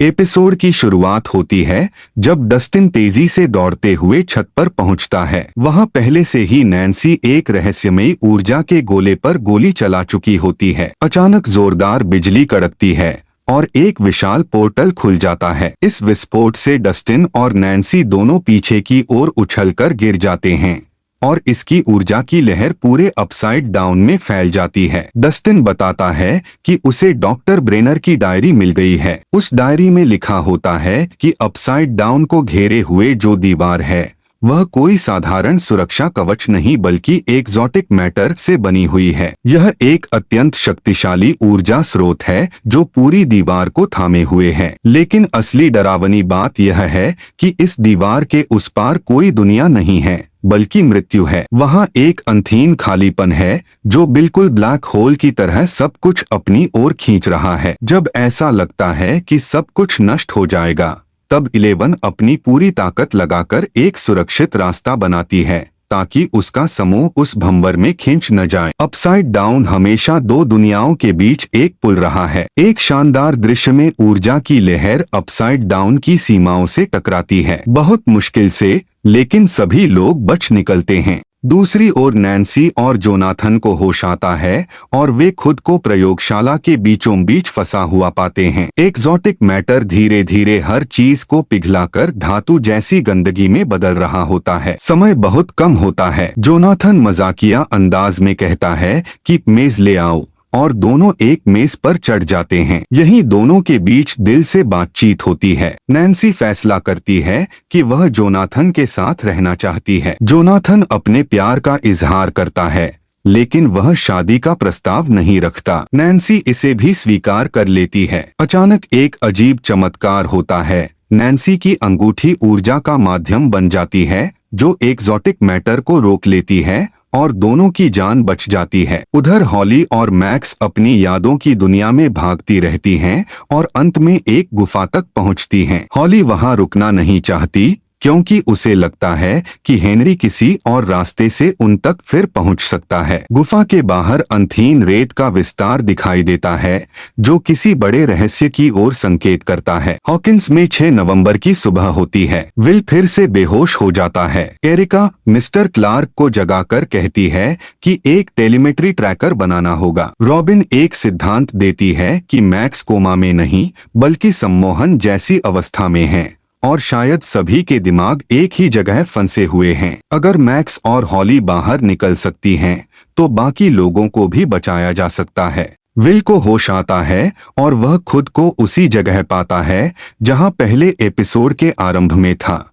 Episode की शुरुआत होती है जब डस्टिन तेजी से दौड़ते हुए छत पर पहुंचता है। वहां पहले से ही नैन्सी एक रहस्यमयी ऊर्जा के गोले पर गोली चला चुकी होती है। अचानक जोरदार बिजली कड़कती है और एक विशाल पोर्टल खुल जाता है। इस विस्फोट से डस्टिन और नैन्सी दोनों पीछे की ओर उछलकर गिर जाते हैं और इसकी ऊर्जा की लहर पूरे अपसाइड डाउन में फैल जाती है। डस्टिन बताता है कि उसे डॉक्टर ब्रेनर की डायरी मिल गई है। उस डायरी में लिखा होता है कि अपसाइड डाउन को घेरे हुए जो दीवार है वह कोई साधारण सुरक्षा कवच नहीं बल्कि एक्सोटिक मैटर से बनी हुई है। यह एक अत्यंत शक्तिशाली ऊर्जा स्रोत है जो पूरी दीवार को थामे हुए है। लेकिन असली डरावनी बात यह है कि इस दीवार के उस पार कोई दुनिया नहीं है बल्कि मृत्यु है। वहाँ एक अनथीन खालीपन है जो बिल्कुल ब्लैक होल की तरह सब कुछ अपनी ओर खींच रहा है। जब ऐसा लगता है कि सब कुछ नष्ट हो जाएगा तब 11 अपनी पूरी ताकत लगाकर एक सुरक्षित रास्ता बनाती है ताकि उसका समूह उस भंवर में खींच न जाए। अपसाइड डाउन हमेशा दो दुनियाओं के बीच एक पुल रहा है। एक शानदार दृश्य में ऊर्जा की लहर अपसाइड डाउन की सीमाओं से टकराती है, बहुत मुश्किल से, लेकिन सभी लोग बच निकलते हैं। दूसरी ओर नैन्सी और जोनाथन को होश आता है और वे खुद को प्रयोगशाला के बीचों बीच फंसा हुआ पाते हैं। एक्सोटिक मैटर धीरे धीरे हर चीज को पिघलाकर धातु जैसी गंदगी में बदल रहा होता है। समय बहुत कम होता है। जोनाथन मजाकिया अंदाज में कहता है कि मेज ले आओ और दोनों एक मेज पर चढ़ जाते हैं। यही दोनों के बीच दिल से बातचीत होती है। नैन्सी फैसला करती है कि वह जोनाथन के साथ रहना चाहती है। जोनाथन अपने प्यार का इजहार करता है लेकिन वह शादी का प्रस्ताव नहीं रखता। नैन्सी इसे भी स्वीकार कर लेती है। अचानक एक अजीब चमत्कार होता है। नैन्सी की अंगूठी ऊर्जा का माध्यम बन जाती है जो एक्सोटिक मैटर को रोक लेती है और दोनों की जान बच जाती है। उधर हॉली और मैक्स अपनी यादों की दुनिया में भागती रहती हैं और अंत में एक गुफा तक पहुंचती हैं। हॉली वहां रुकना नहीं चाहती क्योंकि उसे लगता है कि हेनरी किसी और रास्ते से उन तक फिर पहुंच सकता है। गुफा के बाहर अनथीन रेत का विस्तार दिखाई देता है जो किसी बड़े रहस्य की ओर संकेत करता है। हॉकिंस में 6 नवंबर की सुबह होती है। विल फिर से बेहोश हो जाता है। एरिका मिस्टर क्लार्क को जगाकर कहती है कि एक टेलीमेट्री ट्रैकर बनाना होगा। रॉबिन एक सिद्धांत देती है कि मैक्स कोमा में नहीं बल्कि सम्मोहन जैसी अवस्था में है और शायद सभी के दिमाग एक ही जगह फंसे हुए हैं। अगर मैक्स और हॉली बाहर निकल सकती हैं, तो बाकी लोगों को भी बचाया जा सकता है। विल को होश आता है और वह खुद को उसी जगह पाता है जहां पहले एपिसोड के आरंभ में था।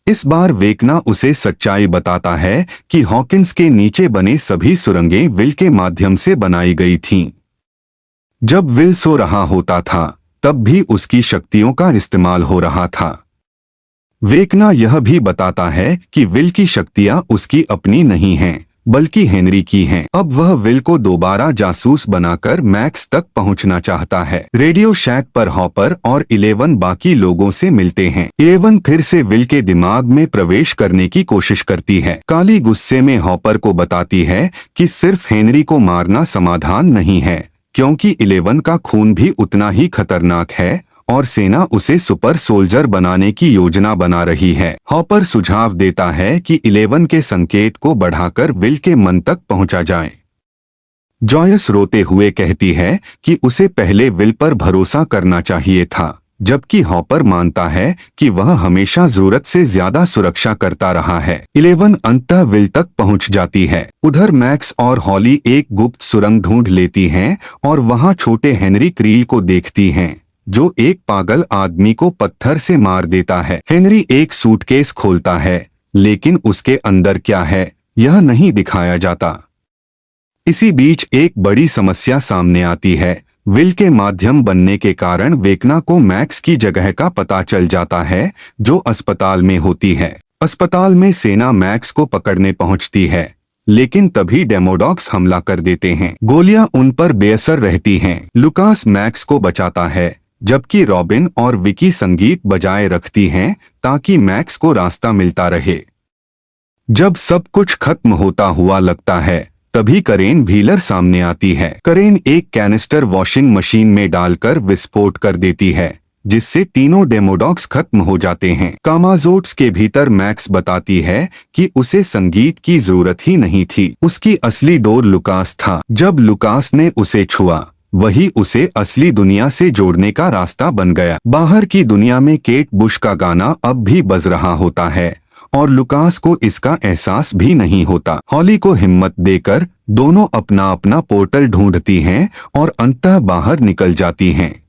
इस बार वेकना उसे सच्चाई बताता है कि हॉकिंस के नीचे बने सभी सुरंगें विल के माध्यम से बनाई गई थीं। जब विल सो रहा होता था तब भी उसकी शक्तियों का इस्तेमाल हो रहा था। वेकना यह भी बताता है कि विल की शक्तियां उसकी अपनी नहीं हैं बल्कि हेनरी की हैं। अब वह विल को दोबारा जासूस बनाकर मैक्स तक पहुंचना चाहता है। रेडियो शैक पर हॉपर और 11 बाकी लोगों से मिलते हैं। 11 फिर से विल के दिमाग में प्रवेश करने की कोशिश करती है। काली गुस्से में हॉपर को बताती है कि सिर्फ हेनरी को मारना समाधान नहीं है क्योंकि 11 का खून भी उतना ही खतरनाक है और सेना उसे सुपर सोल्जर बनाने की योजना बना रही है। हॉपर सुझाव देता है कि 11 के संकेत को बढ़ाकर विल के मन तक पहुंचा जाए। जॉयस रोते हुए कहती है कि उसे पहले विल पर भरोसा करना चाहिए था, जबकि हॉपर मानता है कि वह हमेशा जरूरत से ज्यादा सुरक्षा करता रहा है। 11 अंततः विल तक पहुंच जाती है। उधर मैक्स और हॉली एक गुप्त सुरंग ढूंढ लेती हैं और वहां छोटे हेनरी क्रील को देखती हैं जो एक पागल आदमी को पत्थर से मार देता है। हेनरी एक सूटकेस खोलता है लेकिन उसके अंदर क्या है यह नहीं दिखाया जाता। इसी बीच एक बड़ी समस्या सामने आती है। विल के माध्यम बनने के कारण वेकना को मैक्स की जगह का पता चल जाता है जो अस्पताल में होती है। अस्पताल में सेना मैक्स को पकड़ने पहुंचती है लेकिन तभी डेमोडॉक्स हमला कर देते हैं। गोलियां उन पर बेअसर रहती हैं। लुकास मैक्स को बचाता है जबकि रॉबिन और विकी संगीत बजाए रखती हैं ताकि मैक्स को रास्ता मिलता रहे। जब सब कुछ खत्म होता हुआ लगता है तभी करेन व्हीलर सामने आती है। करेन एक कैनिस्टर वॉशिंग मशीन में डालकर विस्फोट कर देती है जिससे तीनों डेमोडॉक्स खत्म हो जाते हैं। कामाजोट्स के भीतर मैक्स बताती है कि उसे संगीत की जरूरत ही नहीं थी। उसकी असली डोर लुकास था। जब लुकास ने उसे छुआ, वही उसे असली दुनिया से जोड़ने का रास्ता बन गया। बाहर की दुनिया में केट बुश का गाना अब भी बज रहा होता है और लुकास को इसका एहसास भी नहीं होता। हॉली को हिम्मत देकर दोनों अपना अपना पोर्टल ढूंढती हैं और अंततः बाहर निकल जाती हैं।